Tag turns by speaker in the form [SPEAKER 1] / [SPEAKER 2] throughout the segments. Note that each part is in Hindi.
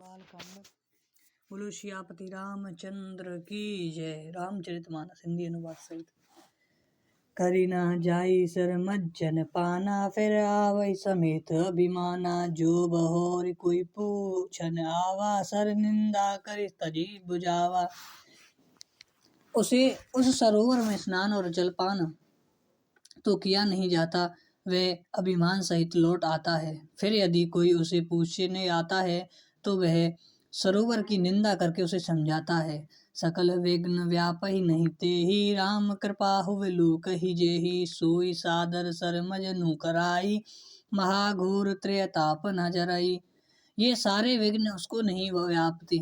[SPEAKER 1] बालकांड। बोलो सियापति रामचंद्र की जय। रामचरितमानस हिंदी अनुवाद सहित। करी ना जाई सर मज्जन पाना, फिर आवई समेत अभिमाना। जो बहोर कोई पूछन आवा, सर निंदा करी तजी बुझावा। उसे उस सरोवर में स्नान और जलपान तो किया नहीं जाता, वह अभिमान सहित लौट आता है। फिर यदि कोई उसे पूछने आता है तो वह सरोवर की निंदा करके उसे समझाता है। सकल विघ्न व्यापहि नहीं तेहि, राम कृपा हुए लोक ही जेहि। सोई सादर सर मजनु कराई, महाघोर त्रयताप न जराई। ये सारे विघ्न उसको नहीं व्यापते,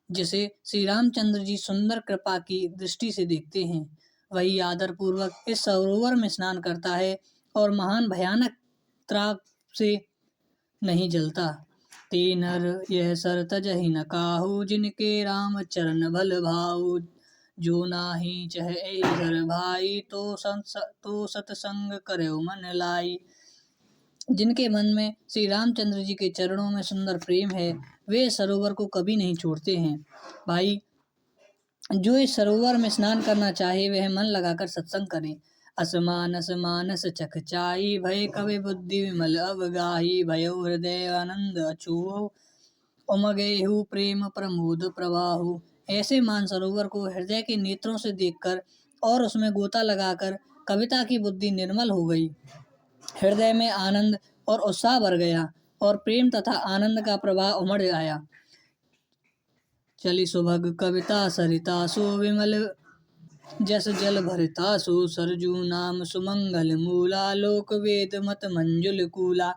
[SPEAKER 1] जिसे श्री रामचंद्र जी सुंदर कृपा की दृष्टि से देखते हैं। वही आदर पूर्वक इस सरोवर में स्नान करता है और महान भयानक त्राप से नहीं जलता। तेनर यह सर तजहि न काहू, जिनके राम चरण भल भाऊ। जो नाही चह सर भाई, तो सतसंग करयो मन लाई। जिनके मन में श्री रामचंद्र जी के चरणों में सुंदर प्रेम है, वे सरोवर को कभी नहीं छोड़ते हैं। भाई, जो इस सरोवर में स्नान करना चाहे वह मन लगाकर सत्संग करे। असमानस मानस चखचाई, भय कवि बुद्धि विमल अवगाही। भयो हृदय आनंद अछूहु, उमगेहु प्रेम प्रमोद प्रवाहु। ऐसे मान सरोवर को हृदय के नेत्रों से देखकर और उसमें गोता लगाकर कविता की बुद्धि निर्मल हो गई। हृदय में आनंद और उत्साह भर गया और प्रेम तथा आनंद का प्रवाह उमड़ आया। चली सुभग कविता सरिता, सो विमल जस जल भरिता। सो सरजू नाम सुमंगल मूला, लोक वेद मत मंजुल कूला।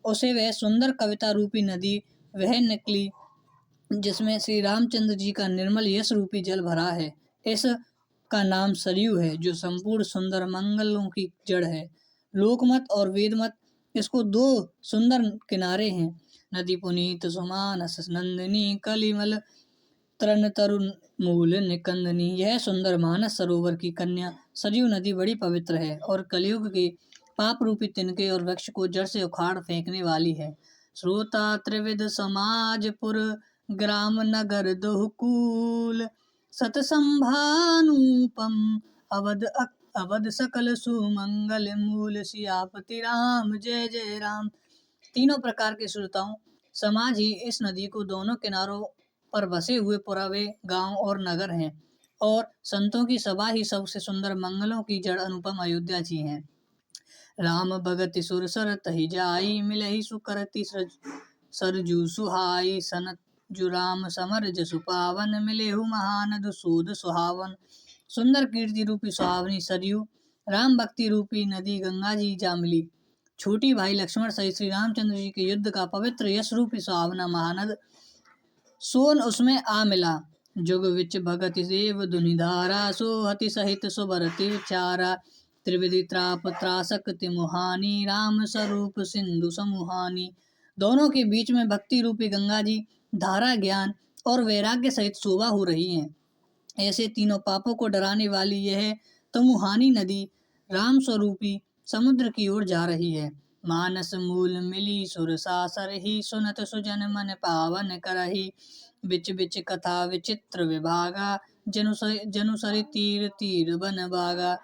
[SPEAKER 1] उसे वह सुंदर कविता रूपी नदी वह निकली जिसमें श्री रामचंद्र जी का निर्मल यश रूपी जल भरा है। इस का नाम सरयू है, जो संपूर्ण सुंदर मंगलों की जड़ है। लोकमत और वेदमत इसको दो सुंदर किनारे हैं। नदी पुनीत सुमानस नंदिनी, कलिमल तरण तरुण मूल निकंदनी। यह सुंदर मानस सरोवर की कन्या सरयू नदी बड़ी पवित्र है और कलयुग के पाप रूपी तिनके और वृक्ष को जड़ से उखाड़ फेंकने वाली है। श्रोता त्रिविध समाजपुर, ग्राम नगर दोहकूल। सतसंभानुपम अवध सकल सुमंगल मूल। सियापति राम जय जय राम। तीनों प्रकार के श्रोताओं समाज ही इस नदी को दोनों किनारों पर बसे हुए पुरावे गांव और नगर हैं, और संतों की सभा ही सबसे सुंदर मंगलों की जड़ अनुपम अयोध्या जी हैं। राम भगत सुर सरत ही जाई, मिलहि सुकरति सरजू सुहाई। सनत जु राम समर जसु पावन, मिलेहु महानद सोद सुहावन। सुंदर कीर्ति रूपी सुहावनी सरयू, राम भक्ति रूपी नदी गंगा जी जा मिली। छोटी भाई लक्ष्मण सहित श्री रामचंद्र जी के युद्ध का पवित्र यश रूपी सुहावना महानद सोन उसमें आ मिला। जुग विच भगत सेव धुनिधारा, सो हति सहित सुबरति चारा। त्रिविधि त्राप त्रासक मुहानी, राम स्वरूप सिंधु समुहानी। दोनों के बीच में भक्ति रूपी गंगा जी धारा ज्ञान और वैराग्य सहित शोभा हो रही हैं। ऐसे तीनों पापों को डराने वाली यह तमुहानी नदी राम स्वरूपी समुद्र की ओर जा रही है। मानस मूल मिली सुर सासर ही, सुनत सुजन मन पावन करही। बिच बिच कथा विचित्र विभागा, जनु सरि तीर तीर बन बागा।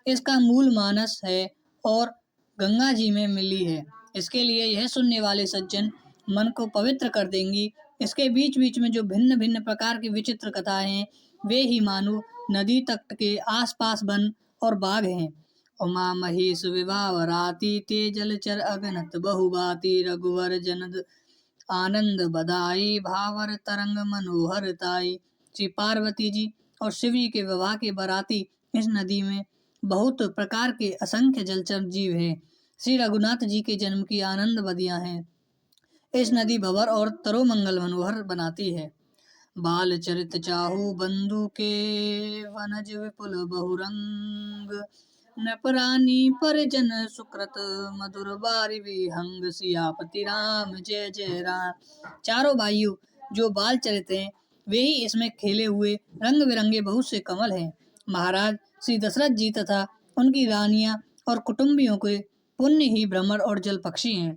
[SPEAKER 1] इसका मूल मानस है और गंगा जी में मिली है। इसके लिए यह सुनने वाले सज्जन मन को पवित्र कर देंगी। इसके बीच बीच में जो भिन्न भिन्न प्रकार की विचित्र कथाएं हैं, वे ही मानो नदी तट के आसपास वन और बाग हैं। उमा महेश विवाह राती, ते जलचर अगनत बहुबाती। रघुवर जनद आनंद बधाई, भावर तरंग मनोहर ताई। श्री पार्वती जी और शिव जी के विवाह के बराती इस नदी में बहुत प्रकार के असंख्य जलचर जीव हैं। श्री रघुनाथ जी के जन्म की आनंद बदियां हैं। इस नदी भवर और तरोमंगल मनोहर बनाती है। बाल चरित चाहू बंधु के, वनज विपुल बहुरंग। नपरानी परिजन सुकृत, मधुर बारी विहंग। सियापति राम जय जय राम। चारों भाइयों जो बाल चरित हैं, वे ही इसमें खेले हुए रंग बिरंगे बहुत से कमल हैं। महाराज श्री दशरथ जी तथा उनकी रानियां और कुटुंबियों के पुण्य ही भ्रमर और जल पक्षी हैं।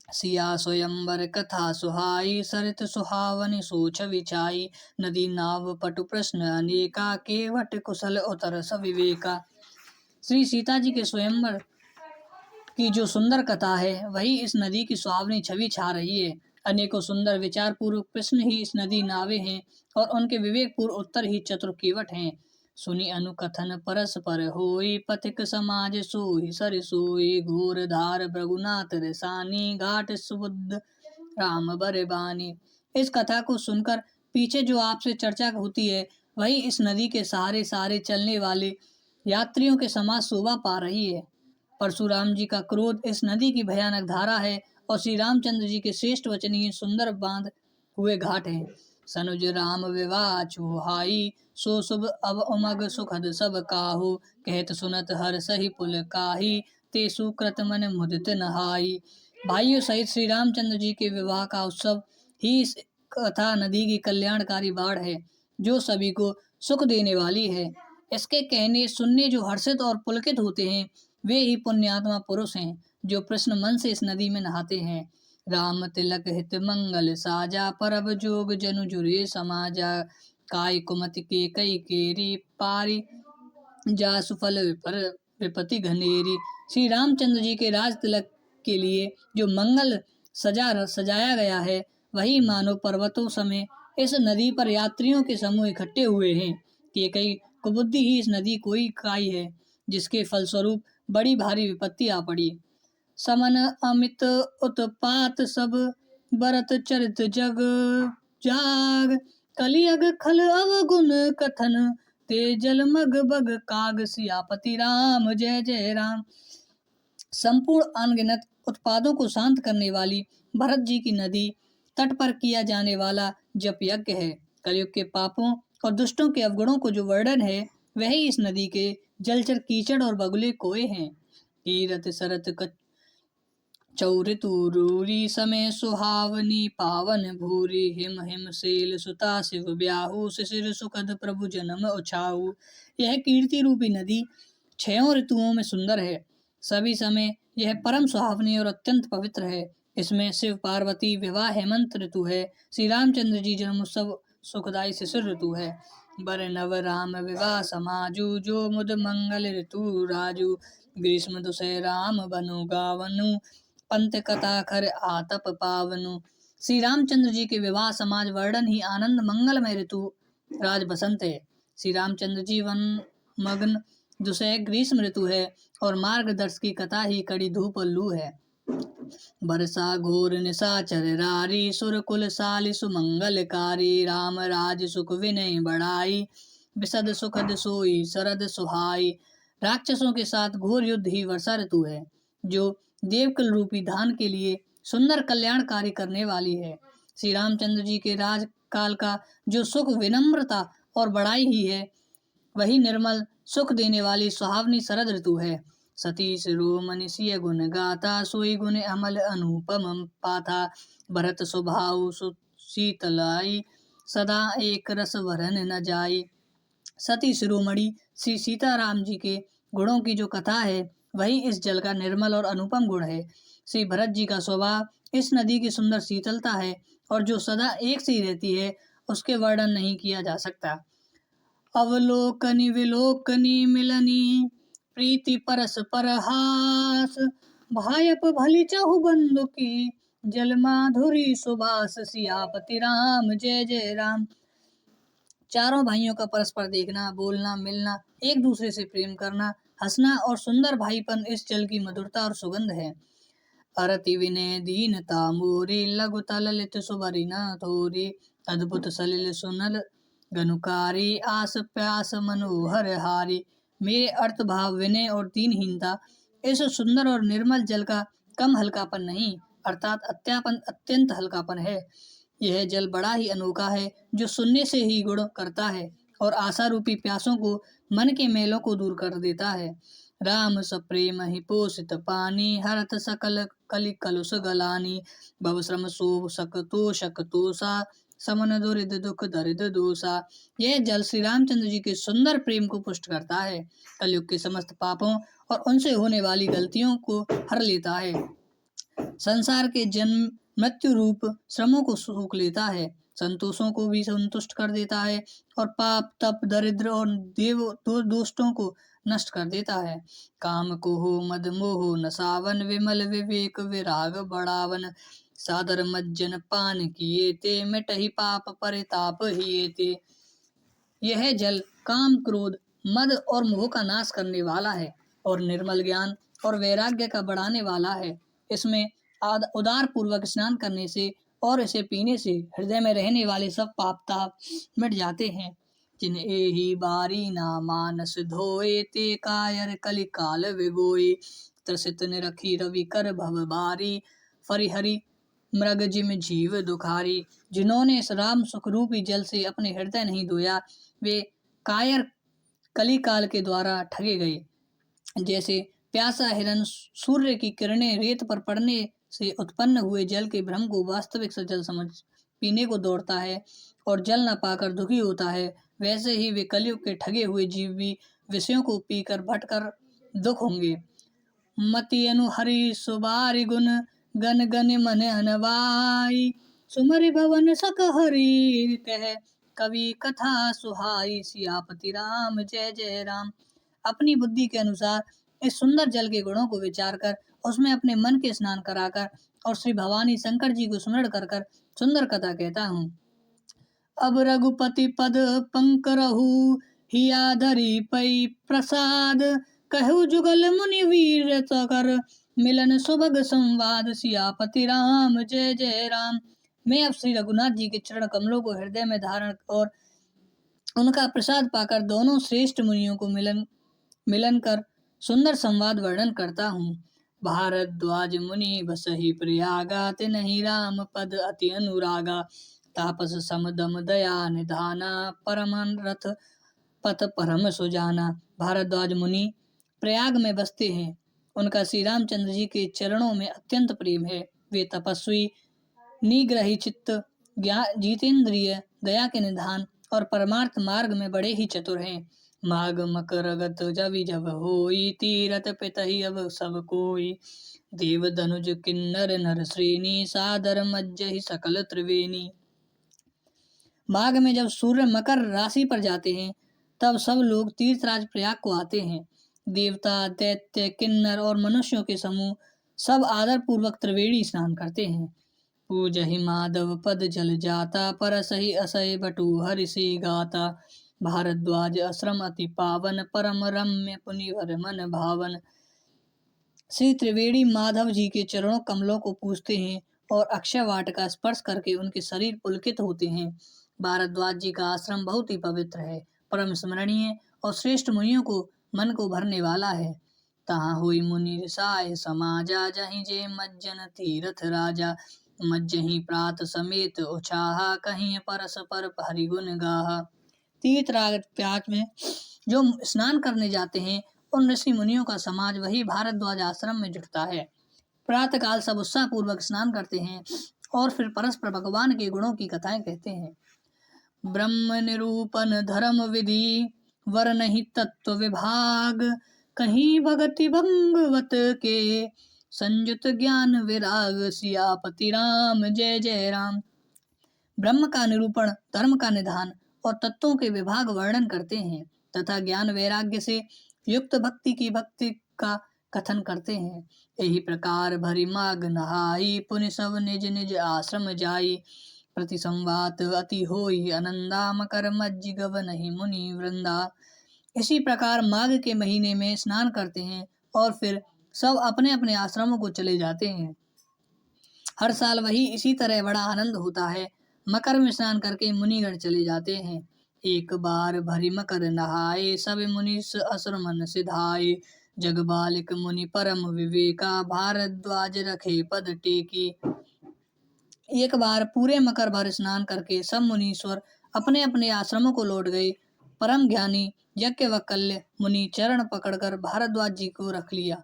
[SPEAKER 1] सिया स्वयंवर कथा सुहाई, सरित सुहावनी सोच विचाई। नदी नाव पटु प्रश्न अनेका, केवट कुशल उतर सविवेका। श्री सीता जी के स्वयंवर की जो सुंदर कथा है वही इस नदी की सुहावनी छवि छा रही है। अनेकों सुंदर विचार पूर्वक प्रश्न ही इस नदी नावे हैं और उनके विवेक पूर्व उत्तर ही चतुर केवट हैं। सुनी अनुकथन परस्पर होई, पथिक समाज सोई सर सोई। घोर धार भृगुनाथ रसानी, घाट सुबुद्ध राम बर बानी। इस कथा को सुनकर पीछे जो आपसे चर्चा होती है वही इस नदी के सहारे सहारे चलने वाले यात्रियों के समाज शोभा पा रही है। परशुराम जी का क्रोध इस नदी की भयानक धारा है और श्री रामचंद्र जी के श्रेष्ठ वचनीय सुंदर बांध हुए घाट हैं। सनुज राम विवाह चुहाई, सो शुभ अब उमग सुखद सब काहू। कहत सुनत हर सही पुल काही, ते सुकृत मन मुदित नहाई। भाइयों सहित श्री रामचंद्र जी के विवाह का उत्सव ही इस कथा नदी की कल्याणकारी बाढ़ है जो सभी को सुख देने वाली है। इसके कहने सुनने जो हर्षित और पुलकित होते हैं वे ही पुण्यात्मा पुरुष हैं जो प्रश्न मन से इस नदी में नहाते हैं। राम तिलक हित मंगल साजा, परब जोग जनु जुरे समाजा। काय कुमति के कई केरी, पारी जा सुफल विपर विपति घनेरी। श्री रामचंद्र जी के राज तिलक के लिए जो मंगल सजाया गया है वही मानो पर्वतों समय इस नदी पर यात्रियों के समूह इकट्ठे हुए हैं। कि कई कुबुद्धि ही इस नदी को ही खाई है जिसके फलस्वरूप बड़ी भारी विपत्ति आ पड़ी। समन अमित उत्पात सब, बरत चरित जग जाग। कलियग खल अवगुण कथन, ते जलमग बग काग। सियापति राम जय जय राम। संपूर्ण अनगिनत उत्पादों को शांत करने वाली भरत जी की नदी तट पर किया जाने वाला जप यज्ञ है। कलयुग के पापों और दुष्टों के अवगुणों को जो वर्णन है वही इस नदी के जलचर कीचड़ और बगुले कोए हैं। तीरथ सरत चौरितु रूरी, समय सुहावनी पावन भूरी। हिम हिम सेल सुता शिव ब्याहु, शिशिर सुखद प्रभु जन्म उछाऊ। यह कीर्ति रूपी नदी 6 ऋतुओं में सुंदर है। सभी समय यह परम सुहावनी और अत्यंत पवित्र है। इसमें शिव पार्वती विवाह हेमंत ऋतु है। श्री रामचंद्र जी जन्मोत्सव सुखदायी शिशिर ऋतु है। बर नव राम विवाह समाजू, जो मुद मंगल ऋतु राजू। ग्रीष्म दुसह राम बनु गावनु, पंत कथा खर आतप पावनु। श्री रामचंद्र जी के विवाह समाज वर्णन ही आनंद मंगलमय ऋतु राज बसंत है। श्री रामचंद्र जी वन मग्न दुसह ग्रीष्म ऋतु है और मार्गदर्श की कथा ही कड़ी धूप और लू है। बरसा घोर निशाचर रारी, सुर कुल साली सुमंगलकारी। राम राज सुख विनय बढ़ाई, विशद सुखद सोई शरद सुहाई। राक्षसों के साथ घोर युद्ध ही वर्षा ऋतु है जो देवकुल रूपी धान के लिए सुंदर कल्याणकारी करने वाली है। श्री रामचंद्र जी के राजकाल का जो सुख विनम्रता और बड़ाई ही है वही निर्मल सुख देने वाली सुहावनी शरद ऋतु है। सती शिरोमणि सिय गुण गाता, सोई गुण अमल अनुपम पाथा। भरत स्वभाव शीतलाई, सदा एक रस वरन न जाई। सती शिरोमणि श्री सीताराम जी के गुणों की जो कथा है वही इस जल का निर्मल और अनुपम गुण है। श्री भरत जी का स्वभाव इस नदी की सुंदर शीतलता है और जो सदा एक सी रहती है उसके वर्णन नहीं किया जा सकता। अवलोकनी विलोकनी मिलनी, प्रीति परस्पर हास। भायप भली चहु बंधु की, जल माधुरी सुबास। सियापति राम जय जय राम। चारों भाइयों का परस्पर देखना, बोलना, मिलना, एक दूसरे से प्रेम करना, हंसना और सुंदर भाईपन इस जल की मधुरता और सुगंध है। अरति विनय दीनता मोरी, लघु ललित सुबरी न थोरी। अद्भुत सलिल सुनल गनुकारी, आस प्यास मनोहर हारी। मेरे अर्थ भाव विनय और दीनहीनता इस सुंदर और निर्मल जल का कम हल्कापन नहीं अर्थात अत्यंत हल्कापन है। यह जल बड़ा ही अनोखा है जो सुनने से ही गुण करता है और आशा रूपी प्यासों को मन के मेलों को दूर कर देता है। राम सप्रेम ही पोषित पानी, हरत सकल कलि कलुष गलानी। भव श्रम शोभ शकतोषा, समन दुरिद दुख दरिद दोषा। यह जल श्री रामचंद्र जी के सुंदर प्रेम को पुष्ट करता है, कलयुग के समस्त पापों और उनसे होने वाली गलतियों को हर लेता है। संसार के जन्म मृत्यु रूप श्रमों को सूख लेता है, संतोषों को भी संतुष्ट कर देता है और पाप तप दरिद्र और दोस्तों को नष्ट कर देता है। काम को हो मद मोह नसावन विमल विवेक विराग बढ़ावन सादर मज्जन पान किए ते मिटहि पाप परिताप हिए ते। यह जल काम क्रोध मद और मोह का नाश करने वाला है और निर्मल ज्ञान और वैराग्य का बढ़ाने वाला है। इसमें उदार पूर्वक स्नान करने से और इसे पीने से हृदय में रहने वाले सब पाप ताप मिट जाते हैं। जिन एहि बारी ना मानस धोए ते कायर कलि काल विगोए त्रसित निरखी रवि कर भव बारी फरिहरि मृग जिम जीव दुखारी। जिन्होंने इस राम सुख रूपी जल से अपने हृदय नहीं धोया वे कायर कली काल के द्वारा ठगे गए। जैसे प्यासा हिरन सूर्य की किरणें रेत पर पड़ने से उत्पन्न हुए जल के भ्रम को वास्तविक जल समझ पीने को दौड़ता है और जल न पाकर दुखी होता है, वैसे ही वे कलयुग के ठगे हुए जीव भी विषयों को पीकर भटकर दुख होंगे। मति अनु हरि सुबारि गुण गन गन मन हनवाई सुमरि भवन सक हरि कह कवि कथा सुहाई सियापति राम जय जय राम। अपनी बुद्धि के अनुसार इस सुंदर जल के गुणों को विचार कर उसमें अपने मन के स्नान कराकर और श्री भवानी शंकर जी को स्मरण कर कर सुंदर कथा कहता हूँ। अब रघुपति पद पंकरहु हिया धरी पै प्रसाद कहु जुगल मुनि वीर कर मिलन सुभग संवाद सियापति राम जय जय राम। मैं अब श्री रघुनाथ जी के चरण कमलों को हृदय में धारण और उनका प्रसाद पाकर दोनों श्रेष्ठ मुनियों को मिलन कर सुंदर संवाद वर्णन करता हूँ। भारद्वाज मुनि बसहि प्रयागा तिनहि राम पद अति अनुरागा तापस समदम दया निधाना परम रथ पथ परम सुजाना। भारद्वाज मुनि प्रयाग में बसते हैं, उनका श्री रामचंद्र जी के चरणों में अत्यंत प्रेम है। वे तपस्वी निग्रही चित्त जितेंद्रिय दया के निधान और परमार्थ मार्ग में बड़े ही चतुर हैं। माघ मकरगत जवि जब होई तीरथ पितहि अब सब कोई देव धनुज किन्नर नर श्रेणी सादर मज्जहि सकल त्रिवेणी। माघ में जब सूर्य मकर राशि पर जाते हैं तब सब लोग तीर्थराज प्रयाग को आते हैं। देवता दैत्य किन्नर और मनुष्यों के समूह सब आदर पूर्वक त्रिवेणी स्नान करते हैं। पूजहि माधव पद जल जाता परसहि असय बटु हरि से गाता भारद्वाज आश्रम अति पावन परम रम्य पुनिवर मन भावन। श्री त्रिवेणी माधव जी के चरणों कमलों को पूजते हैं और अक्षय वाट का स्पर्श करके उनके शरीर पुलकित होते हैं। भारद्वाज जी का आश्रम बहुत ही पवित्र है, परम स्मरणीय और श्रेष्ठ मुनियों को मन को भरने वाला है। तहाँ हुई मुनि रिसाय समाजा जहि जे मज्जन तीरथ राजा मज्जहि प्रात समेत उछाहा कहीं परस पर हरि गुण गाहा। तीर्थराज प्रयाग में जो स्नान करने जाते हैं उन ऋषि मुनियों का समाज वही भारद्वाज आश्रम में जुटता है। प्रातः काल सब उत्साह पूर्वक स्नान करते हैं और फिर परस्पर भगवान के गुणों की कथाएं कहते हैं। ब्रह्म निरूपण धर्म विधि वर नहीं तत्व विभाग कहीं भगति भंगवत के संयुत ज्ञान विराग सियापति राम जय जय राम। ब्रह्म का निरूपण धर्म का निधान और तत्वों के विभाग वर्णन करते हैं तथा ज्ञान वैराग्य से युक्त भक्ति का कथन करते हैं। यही प्रकार भरी माघ नहाई पुनि सब निज निज आश्रम जाई प्रति संवात अति होई आनंदा मकर मज्जि गवनहि मुनि वृंदा। इसी प्रकार माघ के महीने में स्नान करते हैं और फिर सब अपने अपने आश्रमों को चले जाते हैं। हर साल वही इसी तरह बड़ा आनंद होता है। मकर में स्नान करके मुनिगण चले जाते हैं। एक बार भरी मकर नहाए सब मुनि असुर मन सिधाए जग बालिक मुनि परम विवेका भारद्वाज रखे पद टेकी। एक बार पूरे मकर भर स्नान करके सब मुनीश्वर अपने अपने आश्रमों को लौट गए। परम ज्ञानी यज्ञवल्क्य मुनि चरण पकड़कर भारद्वाज जी को रख लिया।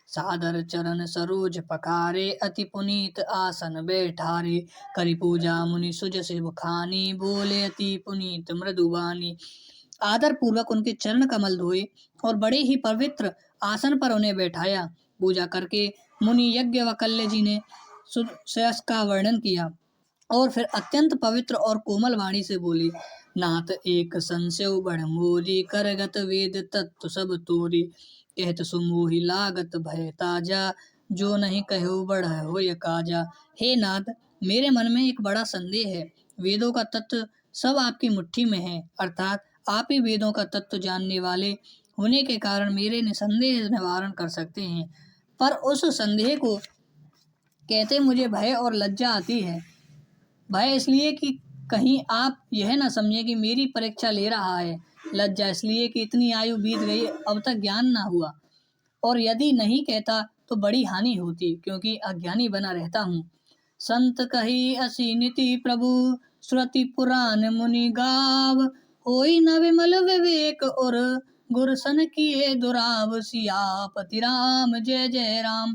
[SPEAKER 1] सादर चरण सरोज पखारे अति पुनीत आसन बैठारे करी पूजा मुनि सुज से बुखानी बोले अति पुनीत मृदुवानी। आदर पूर्वक उनके चरण कमल धोए और बड़े ही पवित्र आसन पर उन्हें बैठाया। पूजा करके मुनि याज्ञवल्क्य जी ने श्रेयस का वर्णन किया और फिर अत्यंत पवित्र और कोमल वाणी से बोली, नाथ एक संशय बढ़ मोरी, करगत वेद तत्व सब तोरी, कहत सुमोहि लागत भय ताजा, जो नहीं कहो बढ़ हो ये काजा। हे नाथ, मेरे मन में एक बड़ा संदेह है। वेदों का तत्व सब आपकी मुट्ठी में है, अर्थात आप ही वेदों का तत्व जानने वाले होने के कारण मेरे निसंदेह निवारण कर सकते हैं, पर उस संदेह को कहते मुझे भय और लज्जा आती है। भय इसलिए कि कहीं आप यह न समझे कि मेरी परीक्षा ले रहा है, लज्जा इसलिए कि इतनी आयु बीत गई अब तक ज्ञान ना हुआ, और यदि नहीं कहता तो बड़ी हानि होती, क्योंकि अज्ञानी बना रहता हूँ। संत कही असी नीति प्रभु, श्रुति पुराण मुनि गाव, होई न विमल विवेक और, गुरसन किए दुराव, सियापति राम जय जय राम।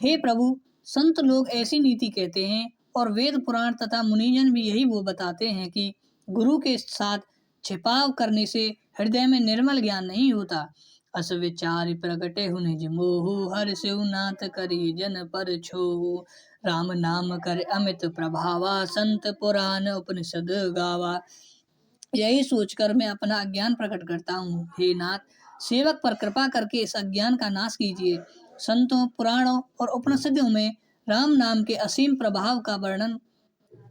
[SPEAKER 1] हे प्रभु, संत लोग ऐसी नीति कहते हैं और वेद पुराण तथा मुनिजन भी यही वो बताते हैं कि गुरु के साथ छिपाव करने से हृदय में निर्मल ज्ञान नहीं होता। अस विचार प्रगटे हु निज मोहु, हर शिव नाथ करी जन पर छोहु, राम नाम कर अमित प्रभावा, संत पुराण उपनिषद गावा। यही सोचकर मैं अपना अज्ञान प्रकट करता हूँ। हे नाथ, सेवक पर कृपा करके इस अज्ञान का नाश कीजिए। संतों, पुराणों और उपनिषदों में राम नाम के असीम प्रभाव का वर्णन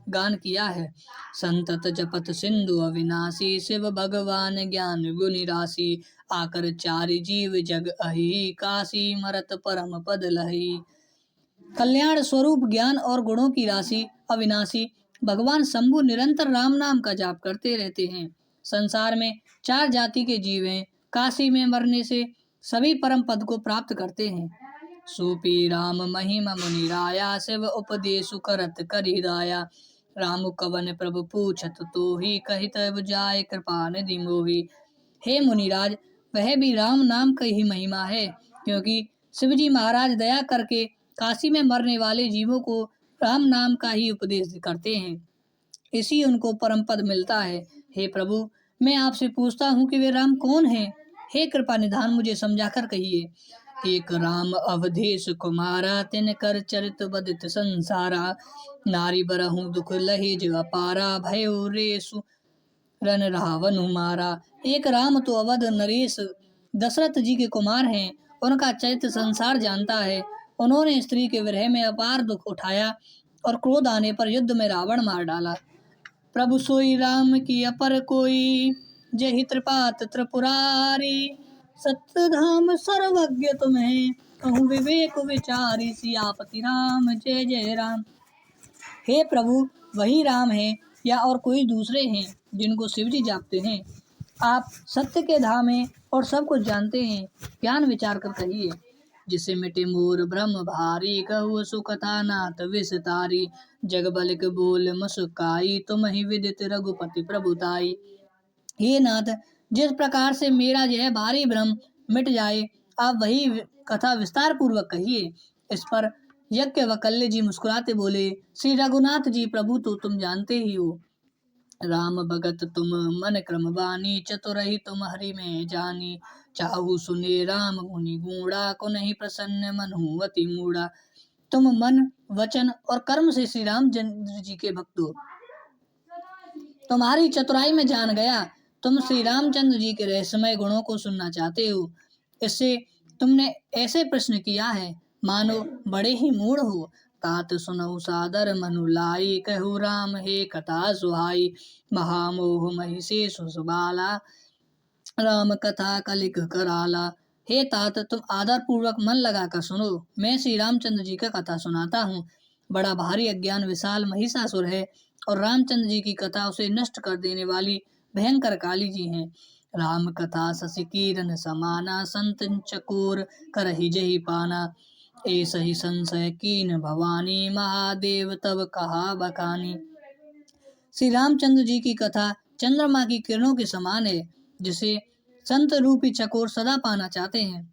[SPEAKER 1] गान किया है। संतत जपत सिंधु अविनाशी, शिव भगवान ज्ञान गुनि राशि, आकर चारि जीव जग अहि, काशी मरत परम पद लहि। कल्याण स्वरूप ज्ञान और गुणों की राशि अविनाशी भगवान शंभु निरंतर राम नाम का जाप करते रहते हैं। संसार में 4 जाति के जीव हैं। काशी में मरने से सभी परम पद को प्राप्त करते हैं। सूपी राम महिमा मुनि राया, शिव उपदेशु करत करि दाया, राम कवन प्रभु पूछत तो ही, कही तब जाय कृपा निधि मोहि। हे मुनिराज, वह भी राम नाम की ही महिमा है, क्योंकि शिवजी महाराज दया करके काशी में मरने वाले जीवों को राम नाम का ही उपदेश करते हैं, इसी उनको परम पद मिलता है। हे प्रभु, मैं आपसे पूछता हूँ कि वे राम कौन हैं? हे कृपा निधान, मुझे समझाकर कहिए। एक राम अवधेश कुमारा, तिन कर चरित बदित संसारा, नारी बरहु दुख लहेज अपारा, भयो रेसु रन रावण मारा। एक राम तो अवध नरेश दशरथ जी के कुमार हैं, उनका चरित्र संसार जानता है। उन्होंने स्त्री के विरह में अपार दुख उठाया और क्रोध आने पर युद्ध में रावण मार डाला। प्रभु सोई राम की अपर कोई, जय त्रिपात त्रिपुरारी, सत्य धाम सर्वज्ञ तुम्हें, कहूँ विवेक विचारी, सियापति राम जय जय राम। हे प्रभु, वही राम है या और कोई दूसरे हैं जिनको शिवजी जापते हैं? आप सत्य के धाम हैं और सब कुछ जानते हैं, ज्ञान विचार कर कहिए। जिसे मिटे मोर ब्रह्म भारी, कहु सुकथा नाथ विस्तारी, जग बलिक बोल मुस्काई, तुम ही विदित रघुपति प्रभुताई। हे नाथ, जिस प्रकार से मेरा यह भारी भ्रम मिट जाए, आप वही कथा विस्तार पूर्वक कहिए। इस पर याज्ञवल्क्य जी मुस्कुराते बोले, श्री रघुनाथ जी प्रभु तो तुम जानते ही हो। राम भगत तुम मन क्रम बानी, चतुरहि तुम हरि में जानी, चाहु सुने राम मुनि गूढ़ा, को नहीं प्रसन्न मन हूँ अति मूढ़ा। तुम मन, वचन और कर्म से श्री रामचंद्र जी के भक्त हो। तुम्हारी चतुराई में जान गया। तुम श्री रामचंद्र जी के रहस्यमय गुणों को सुनना चाहते हो, इससे तुमने ऐसे प्रश्न किया है मानो बड़े ही मूढ़ हो। तात सुनहु सादर मनु लाई, कहु राम हे कथा सुहाई, महामोह महिषे सुसुबाला, राम कथा कलिक कराला। हे तात, तुम आदर पूर्वक मन लगाकर सुनो, मैं श्री रामचंद्र जी का कथा सुनाता हूँ। बड़ा भारी अज्ञान विशाल महिषासुर है और रामचंद्र जी की कथा उसे नष्ट कर देने वाली भयंकर काली जी हैं। राम कथा शशि किरण समाना, संत चकोर करहि जहि पाना, ऐसा ही संशय कीन भवानी, महादेव तब कहा बखानी। श्री रामचंद्र जी की कथा चंद्रमा की किरणों के समान है, जिसे संत रूपी चकोर सदा पाना चाहते हैं।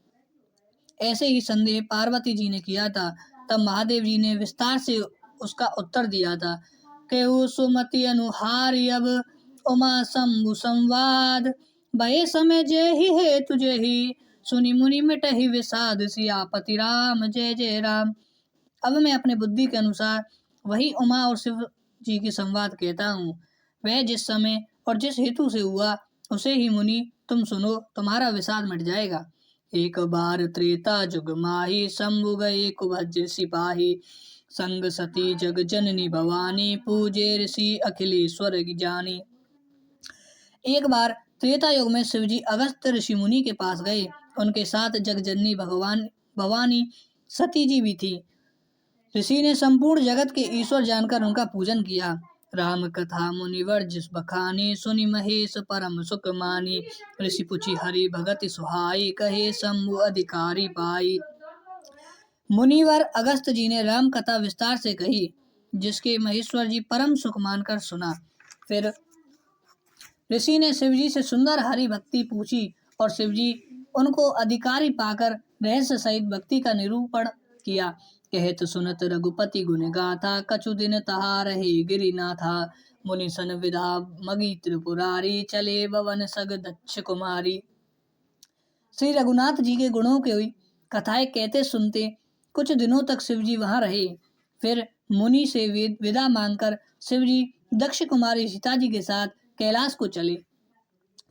[SPEAKER 1] ऐसे ही संदेह पार्वती जी ने किया था, तब महादेव जी ने विस्तार से उसका उत्तर दिया था। केहू सुमति अनुहार अब उमा शंभु संवाद, भय समय जय ही है तुझे ही, सुनि मुनि मिटहि विषाद, सियापति राम जय जय राम। अब मैं अपने बुद्धि के अनुसार वही उमा और शिव जी की संवाद कहता हूँ। वह जिस समय और जिस हेतु से हुआ उसे ही मुनि तुम सुनो, तुम्हारा विषाद मिट जाएगा। एक बार त्रेता जुग माही, शंभु गए कुभज सिपाही। संग सती जग जननी भवानी, पूजे ऋषि अखिलेश्वर जानी। एक बार त्रेता युग में शिवजी अगस्त ऋषि मुनि के पास गए। उनके साथ जगजननी भवानी सती जी भी थी। ऋषि ने संपूर्ण जगत के ईश्वर जानकर उनका पूजन किया। राम कथा मुनिवर जिस बखानी, सुनि महेश परम सुख मानी। ऋषि पुछि हरि भगति सुहाई, कहे शंभु अधिकारी पाई। मुनिवर अगस्त जी ने राम कथा विस्तार से कही, जिसके महेश्वर जी परम सुख मानकर सुना। फिर ऋषि ने शिवजी से सुंदर हरि भक्ति पूछी और शिवजी उनको अधिकारी पाकर रहस्य सहित भक्ति का निरूपण किया। कहत सुनत रघुपति गुण गाथा, कछु दिन तहा रहे गिरिनाथा। मुनि सन विधा मगी त्रिपुरारी, चले भवन सग दक्ष कुमारी। श्री रघुनाथ जी के गुणों की कथाएं कहते सुनते कुछ दिनों तक शिवजी वहां रहे। फिर मुनि से विदा मांगकर शिवजी दक्ष कुमारी सीता जी के साथ कैलाश को चले।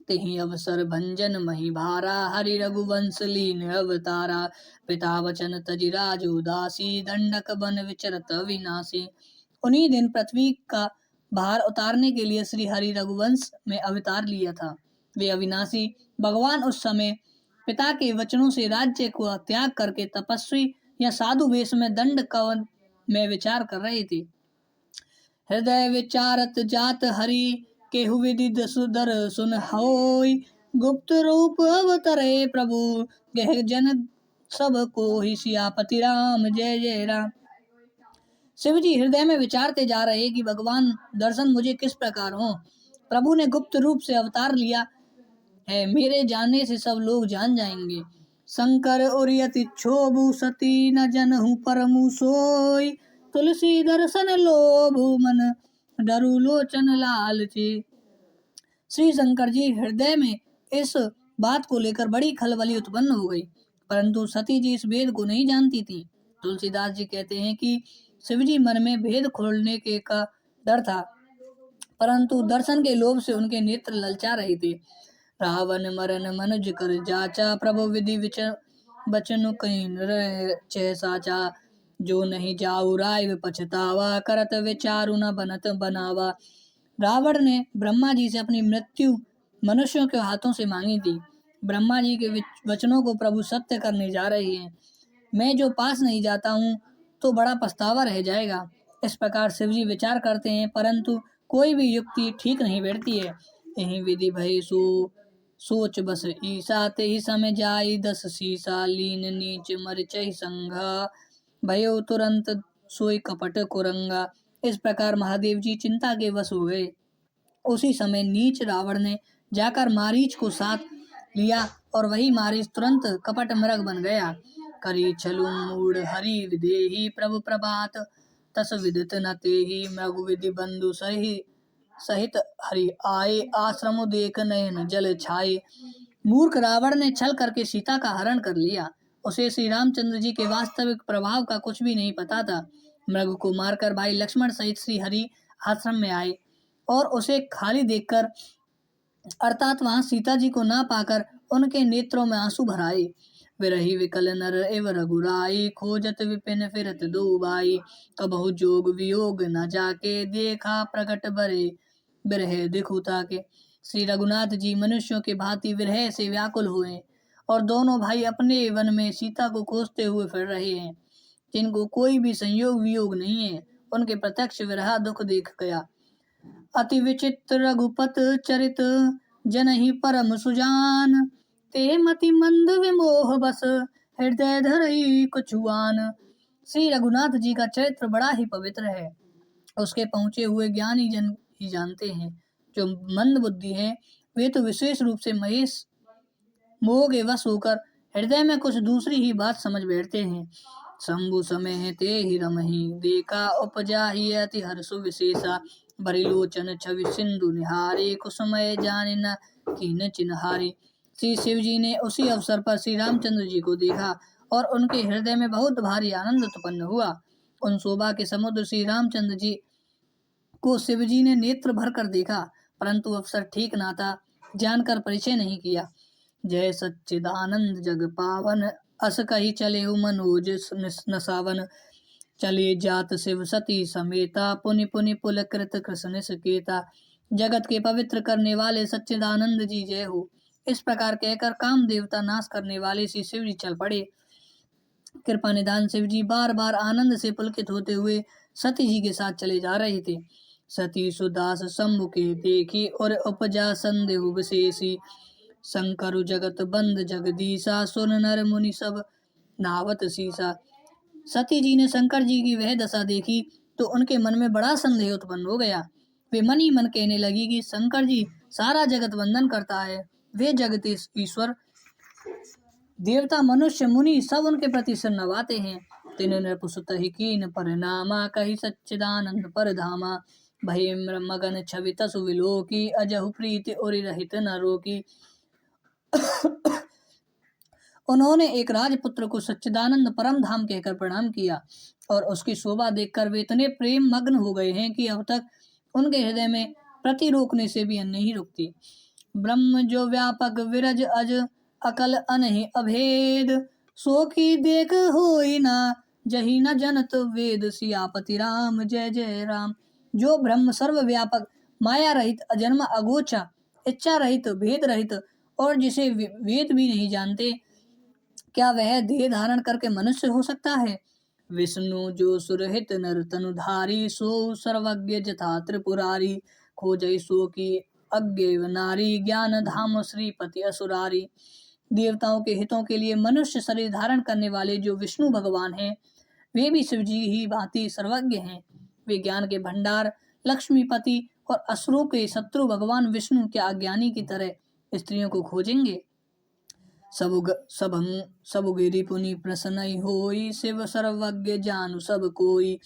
[SPEAKER 1] तेहि अवसर भंजन मही भारा, हरि रघुवंश लीन अवतारा। पिता वचन तजि राज उदासी, दंडक बन विचरत विनाशी। उन्हीं दिन पृथ्वी का भार उतारने के लिए श्री हरि रघुवंश में अवतार लिया था। वे अविनाशी भगवान उस समय पिता के वचनों से राज्य को त्याग करके तपस्वी या साधु वेश में दंड कवन में विचार कर रहे थे। हृदय विचारत जात हरि, केहु विधि सुदर सुन होय। गुप्त रूप अवतरे प्रभु, गह जन सब को ही। सियापति राम जय जय राम। शिवजी हृदय में विचारते जा रहे कि भगवान दर्शन मुझे किस प्रकार हो। प्रभु ने गुप्त रूप से अवतार लिया है, मेरे जानने से सब लोग जान जाएंगे। शंकर उरियति क्षोभु, सती न जनहु परमु सोय। तुलसी दर्शन लोभु, मन डरु लोचन लालची। श्री शंकर जी हृदय में इस बात को लेकर बड़ी खलबली उत्पन्न हो गई, परंतु सती जी इस भेद को नहीं जानती थी। तुलसीदास जी कहते हैं कि शिवजी मन में भेद खोलने के का डर था, परंतु दर्शन के लोभ से उनके नेत्र ललचा रहे थे। रावण मरन मनुज कर जाचा, प्रभु विधि बचन कहीं चह साचा। जो नहीं जाऊ राय पछतावा, करत विचारु न बनत बनावा। रावण ने ब्रह्मा जी से अपनी मृत्यु मनुष्यों के हाथों से मांगी थी। ब्रह्मा जी के वचनों को प्रभु सत्य करने जा रहे हैं। मैं जो पास नहीं जाता हूँ तो बड़ा पछतावा रह जाएगा। इस प्रकार शिवजी विचार करते हैं, परंतु कोई भी युक्ति ठीक नहीं बैठती है। यही विधि भय सोच बस ईसा, ते ही समय जाई 10 सीसा। लीन नीच मरिचहि संघा, भयो तुरंत सोई कपट कुरंगा। इस प्रकार महादेव जी चिंता के वश हो गए। उसी समय नीच रावण ने जाकर मारीच को साथ लिया और वही मारीच तुरंत कपट मृग बन गया। करी छलु मूड हरि विदेही, प्रभु प्रभात तस विदित न तेहि। मृग विधि बंधु सहित हरि आए, आश्रम देख नयन जल छाए। मूर्ख रावण ने छल करके सीता का हरण कर लिया। उसे श्री रामचंद्र जी के वास्तविक प्रभाव का कुछ भी नहीं पता था। मृग को मारकर भाई लक्ष्मण सहित श्री हरि आश्रम में आए और उसे खाली देखकर अर्थात वहां सीता जी को ना पाकर उनके नेत्रों में आंसू भराए। विरही विकल नर एव रघुराई, खोजत विपिन फिरत दो बाई। कबहु जोग वियोग न जाके, देखा प्रकट बरे विरह दिखुता के। श्री रघुनाथ जी मनुष्यों के भांति विरह से व्याकुल हुए और दोनों भाई अपने वन में सीता को खोजते हुए फिर रहे हैं, जिनको कोई भी संयोग वियोग नहीं है। उनके प्रत्यक्ष विरह दुख देख गया। अति विचित्र रघुपत चरित, जनहि परम सुजान। ते मति मंद विमोह बस, हृदय धरई कुछुआन। श्री रघुनाथ जी का चरित्र बड़ा ही पवित्र है। उसके पहुंचे हुए ज्ञानी जन ही जानते हैं। जो मंद बुद्धि है वे तो विशेष रूप से महेश मोह के वश होकर हृदय में कुछ दूसरी ही बात समझ बैठते हैं। शंभु समय ते ही रमही, देखा उपजा ही अति हर्षु विशेषा। बरिलोचन छवि सिंधु निहारी, कुसुमय जाने न कीन चिन्हारी। श्री शिव जी ने उसी अवसर पर श्री रामचंद्र जी को देखा और उनके हृदय में बहुत भारी आनंद उत्पन्न हुआ। उन शोभा के समुद्र श्री रामचंद्र जी को शिव जी ने नेत्र भर कर देखा, परंतु अवसर ठीक ना था, जानकर परिचय नहीं किया। जय सच्चिदानंद जग पावन, अस कही चले मनोज नसावन। चले जात शिव सती समेता, पुनि पुनि पुलकृत कृष्ण सकेता। जगत के पवित्र करने वाले सच्चिदानंद जी जय हो। इस प्रकार कहकर काम देवता नाश करने वाले श्री शिव जी चल पड़े। कृपा निधान शिव जी बार बार आनंद से पुलकित होते हुए सती जी के साथ चले जा रहे थे। सती सुदास सम्मुखे देखी और उपजा संदेह विशेषी। शंकर जगत बंद जगदीशा, सुन नर मुनि सब नावत सीसा। सती जी ने शंकर जी की वह दशा देखी तो उनके मन में बड़ा संदेह उत्पन्न हो गया। वे मन ही मन कहने लगी कि शंकर जी सारा जगत वंदन करता है, वे जगत ईश्वर देवता मनुष्य मुनि सब उनके प्रति सिर नवाते हैं। तिन नृपुसुत ही कीन परिणामा, कही सच्चिदानंद पर धामा। भय मगन छवि तसु विलोकी, अजहु प्रीति उरि रहित न रोकी। उन्होंने एक राजपुत्र को सच्चिदानंद परम धाम कहकर प्रणाम किया और उसकी शोभा देखकर वे इतने प्रेम मग्न हो गए हैं कि अब तक उनके हृदय में प्रति रोकने से भी नहीं रुकती। ब्रह्म जो व्यापक विरज अज, अकल अनहि अभेद। सो की देख होई ना, जही न जनत वेद। सियापति राम जय जय राम। जो ब्रह्म सर्वव्यापक, माया रहित, अजन्मा, अगोचर, इच्छा रहित, भेद रहित और जिसे वेद भी नहीं जानते, क्या वह देह धारण करके मनुष्य हो सकता है। विष्णु जो सुरहित नर तनुधारी, सो सर्वज्ञ जथा त्रिपुरारी। खोजई सो की अज्ञ नारी, ज्ञान धाम श्रीपति असुरारी। देवताओं के हितों के लिए मनुष्य शरीर धारण करने वाले जो विष्णु भगवान हैं, वे भी शिव जी ही भांति सर्वज्ञ हैं। वे ज्ञान के भंडार, लक्ष्मीपति और असुरों के शत्रु भगवान विष्णु क्या अज्ञानी की तरह स्त्रियों को खोजेंगे। सब गिरि पुनि प्रसन्न होई, शिव सर्वज्ञ जानु सब कोई।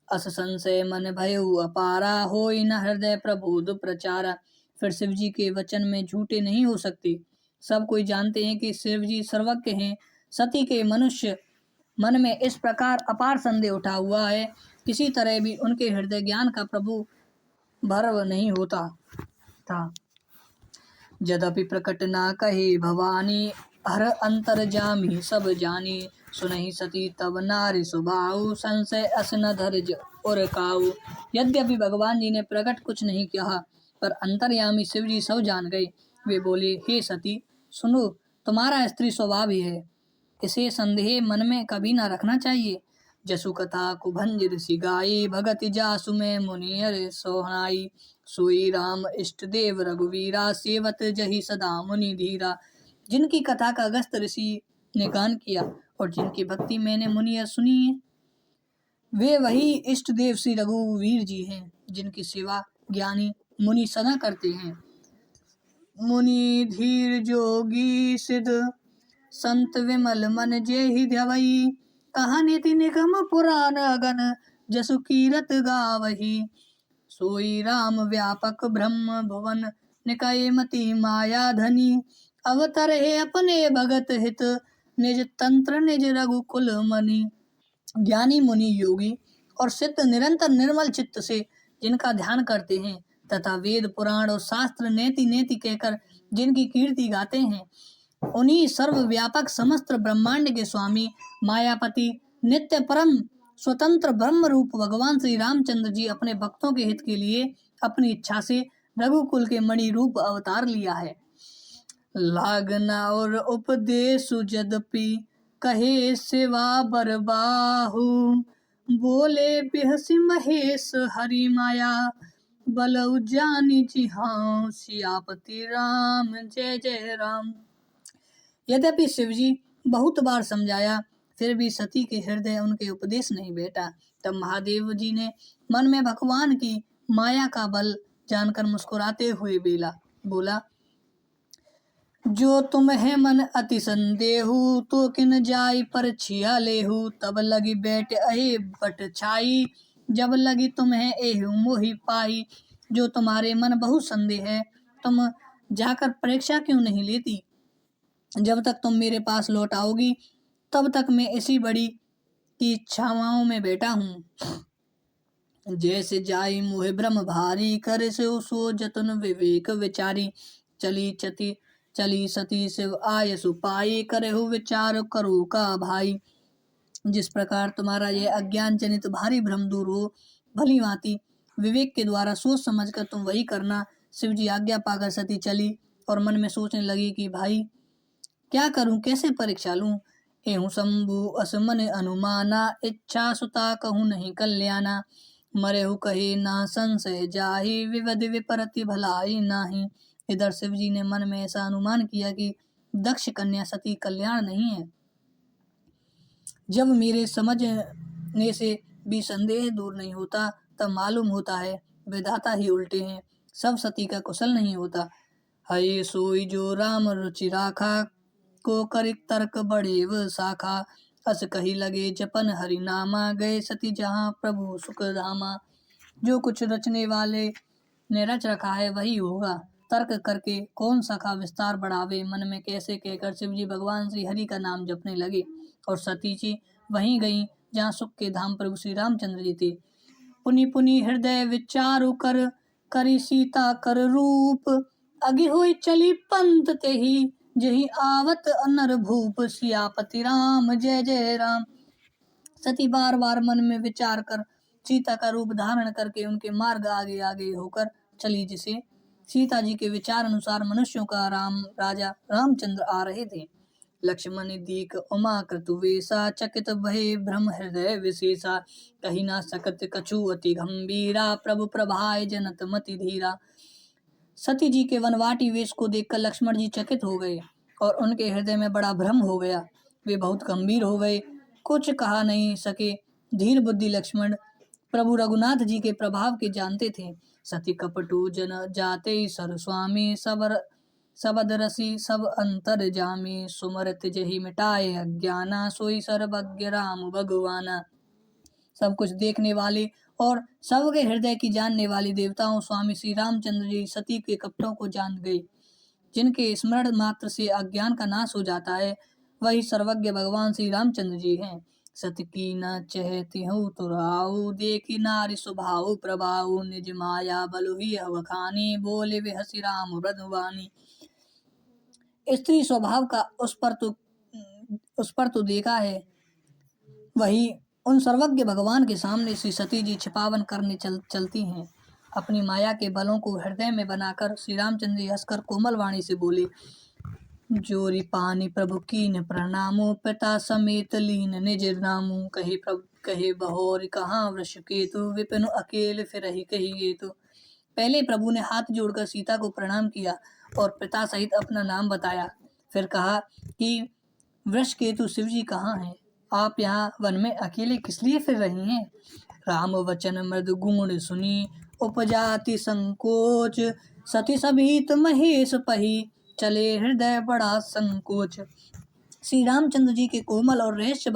[SPEAKER 1] अस संशय मन भयउ अपारा, होई न हृदय प्रबोध प्रचारा। फिर शिव जी के वचन में झूठे नहीं हो सकते। सब कोई जानते हैं कि शिव जी सर्वज्ञ हैं। सती के मनुष्य मन में इस प्रकार अपार संदेह उठा हुआ है, किसी तरह भी उनके हृदय ज्ञान का प्रभु भर्व नहीं होता था। यद्यपि प्रकट ना कहे भवानी, हर अंतर जामी सब जानी। सुनहि सती तब नारी सुभाऊ, संशय अस न धर्ज और काऊ। यद्यपि भगवान जी ने प्रकट कुछ नहीं कहा, पर अंतर्यामी शिव जी सब जान गए। वे बोले, हे सती सुनो, तुम्हारा स्त्री स्वभाव ही है, इसे संदेह मन में कभी न रखना चाहिए। जसु कथा कुभंज ऋषि गाई, भगति जासु में मुनि सोहनाई। सोई राम इष्ट देव रघुवीरा, सेवत जही सदा मुनि धीरा। जिनकी कथा का अगस्त ऋषि ने गान किया और जिनकी भक्ति मैंने मुनि सुनी है, वे वही इष्ट देव श्री रघुवीर जी हैं, जिनकी सेवा ज्ञानी मुनि सदा करते हैं। मुनि धीर जोगी सिद्ध, संत विमल मन जेहि ध्यवई। कहा नीति निगम पुराण अगन, जसु कीरत गावही। सोई राम व्यापक ब्रह्म भुवन, निकय मति माया धनी। अवतर है अपने भगत हित, निज तंत्र निज रघुकुल मनि। ज्ञानी मुनि योगी और सिद्ध निरंतर निर्मल चित्त से जिनका ध्यान करते हैं तथा वेद पुराण और शास्त्र नेति नेति कहकर जिनकी कीर्ति गाते हैं, उन्हीं सर्वव्यापक समस्त ब्रह्मांड के स्वामी मायापति नित्य परम स्वतंत्र ब्रह्म रूप भगवान श्री रामचंद्र जी अपने भक्तों के हित के लिए अपनी इच्छा से रघुकुल के मणि रूप अवतार लिया है। लागना और उपदेश यद्यपि, कहे सेवा बरबाहु। बोले बिहसी महेश हरि माया, बलउ जानी जी हाँ। सियापति राम जय जय राम। यद्यपि शिवजी बहुत बार समझाया, फिर भी सती के हृदय उनके उपदेश नहीं बैठा। तब महादेव जी ने मन में भगवान की माया का बल जानकर मुस्कुराते हुए बोला, जो तुम है मन अति संदेहु, तो किन जाई पर छिया लेहु। तब लगी बैठ अहे बट छाई, जब लगी तुम्हें एहु मोहि पाई। जो तुम्हारे मन बहुत संदेह है, तुम जाकर परीक्षा क्यों नहीं लेती। जब तक तुम मेरे पास लौट आओगी तब तक मैं इसी बड़ी की छावाओं में बैठा हूँ। जैसे जाई मोहे ब्रह्म भारी, करे सो जतन विवेक विचारी। चली सती शिव आय सुपाई, करे हो विचार करो का भाई। जिस प्रकार तुम्हारा यह अज्ञान जनित भारी भ्रम दूर हो, भली भांति विवेक के द्वारा सोच समझकर तुम वही करना। शिव जी आज्ञा पाकर सती चली और मन में सोचने लगी कि भाई क्या करूं, कैसे परीक्षा लूं। एहू शंभु असमन अनुमाना, इच्छा सुता कहूँ नहीं कल्याणा। मरेहु कहे ना संशय जाहि, विविध विपरति भलाई नाही। इधर शिव जी ने मन में ऐसा अनुमान किया कि दक्ष कन्या सती कल्याण नहीं है। जब मेरे समझने से भी संदेह दूर नहीं होता तब मालूम होता है विधाता ही उल्टे हैं, सब सती का कुशल नहीं होता। हये सोई जो राम रुचि राखा, को करिक तर्क बड़े व शाखा। अस कही लगे जपन हरि नामा, गए सती जहाँ प्रभु सुख धामा। जो कुछ रचने वाले ने रच रखा है वही होगा, तर्क करके कौन शाखा विस्तार बढ़ावे। मन में कैसे कहकर शिव जी भगवान श्री हरि का नाम जपने लगे और सती जी वहीं गईं जहाँ सुख के धाम प्रभु श्री रामचंद्र जी थे। पुनि पुनि हृदय विचारु कर, करी सीता कर रूप। अगी हुई चली पंत ते ही, जही आवत अनर भूप। सियापति राम जय जय राम। सती बार बार मन में विचार कर सीता का रूप धारण करके उनके मार्ग आगे आगे होकर चली, जिसे सीता जी के विचार अनुसार मनुष्यों का राजा रामचंद्र आ रहे थे। लक्ष्मण दीक उमा क्रतुवेशा, चकित भय भ्रम हृदय विशेषा। कही ना सकत कछु अति गंभीरा, प्रभु प्रभाय जनत मति धीरा। सती जी के वनवाटी वेश को देखकर लक्ष्मण जी चकित हो गए और उनके हृदय में बड़ा भ्रम हो गया। वे बहुत गंभीर हो गए, कुछ कहा नहीं सके। धीर बुद्धि लक्ष्मण प्रभु रघुनाथ जी के प्रभाव के जानते थे। सती कपटू जन जाते सर स्वामी, सबद रसी सब अंतर जामी। सुमरत जही मिटाए अज्ञाना, सोई सर्वज्ञ राम भगवाना। सब कुछ देखने वाले और सबके हृदय की जानने वाले देवताओं स्वामी श्री रामचंद्र जी सती के कपटों को जान गए। जिनके स्मरण मात्र से अज्ञान का नाश हो जाता है वही सर्वज्ञ भगवान श्री रामचंद्र जी हैं। सत की न चहती हूँ तुराऊ, देखी नारी स्वभाव प्रभाऊ। निज माया बलु ही अवखानी, बोले वे हसी राम ब्रधवानी। स्त्री स्वभाव का उस पर तो देखा है, वही उन सर्वज्ञ भगवान के सामने श्री सती जी छिपावन करने चलती हैं। अपनी माया के बलों को हृदय में बनाकर श्री रामचंद्र जी हंसकर कोमल वाणी से बोले, जोरी पानी प्रभु कीन प्रणामो, पिता समेत लीन निज नामो। कहे बहोर कहाँ वृष केतु, विपिन अकेले फिर ही कही तो। पहले प्रभु ने हाथ जोड़कर सीता को प्रणाम किया और पिता सहित अपना नाम बताया। फिर कहा कि वृष केतु शिव जी कहाँ हैं, आप यहाँ वन में अकेले किस लिए फिर रही हैं। राम वचन मृदु गुण सुनी, उपजाति संकोच। सती सभीत महेश पही, चले हृदय बड़ा संकोच। श्री रामचंद्र जी के कोमल और रहस्य